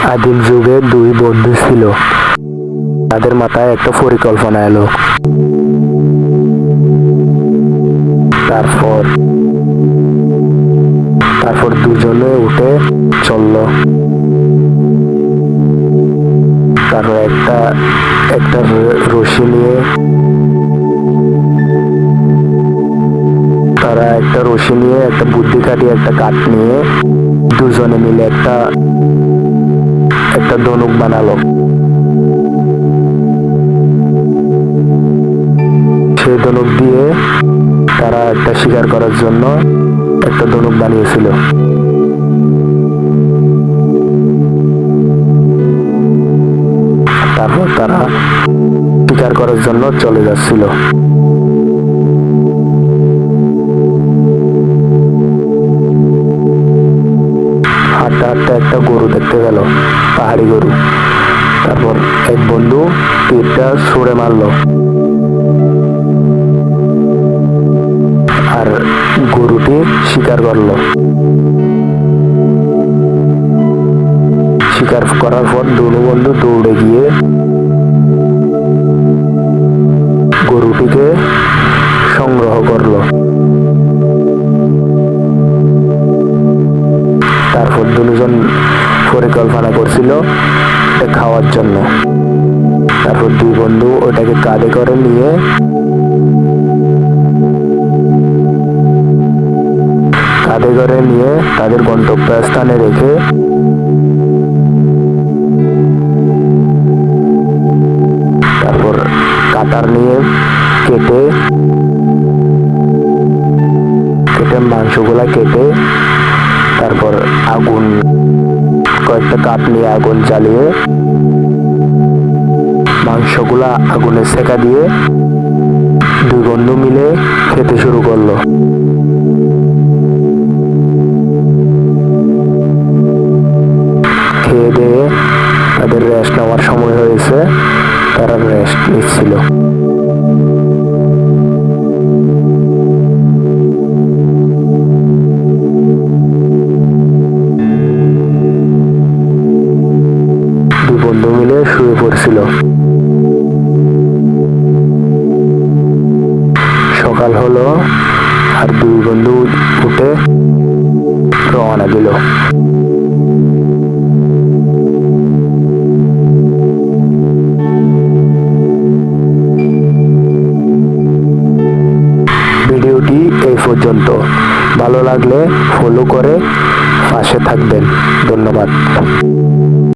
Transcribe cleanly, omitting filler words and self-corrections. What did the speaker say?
আদিম যুগে দুই বন্ধু ছিল, তাদের মাথায় একটা পরিকল্পনা এলো। তারপর দুজনে উঠে চলল। তারপর একটা রশি নিয়ে একটা বুদ্ধি কাটিয়ে একটা কাঠ নিয়ে দুজনে মিলে একটা ধনুক বানালো। সেই ধনুক দিয়ে তারা একটা শিকার করার জন্য একটা ধনুক বানিয়েছিল। তারপর তারা শিকার করার জন্য চলে যাচ্ছিল। হাঁটতে হাঁটতে একটা গরু দেখতে গেল, পাহাড়ি গরু। তারপর এক বন্ধু তীরটা ছুঁড়ে মারলো, আর গরুটি শিকার করলো। শিকার করার পর দুনো বন্ধু দৌড়ে গিয়ে গরুটিকে সংগ্রহ করলো। তারপর দুজন পরিকল্পনা করছিল খাওয়ার জন্য। তারপর দুই বন্ধু ওটাকে কাঁধে করে নিয়ে তাদের গন্তব্যস্থানে রেখে তারপর কাটার নিয়ে কেটে মাংসগুলা কেটে তারপর কয়েকটা কাঠ নিয়ে আগুন জ্বালিয়ে মাংসগুলা আগুনে সেকা দিয়ে দুই বন্ধু মিলে খেতে শুরু করলো। খেয়ে দিয়ে তাদের রেস্ট নেওয়ার সময় হয়েছে, তারা রেস্ট নিচ্ছিল। দুই বন্ধু মিলে শুয়ে পড়ছিল। সকাল হলো আর দুই বন্ধু উঠে রওনা দিল। ভিডিওটি এই পর্যন্ত। ভালো লাগলে ফলো করে পাশে থাকবেন। ধন্যবাদ।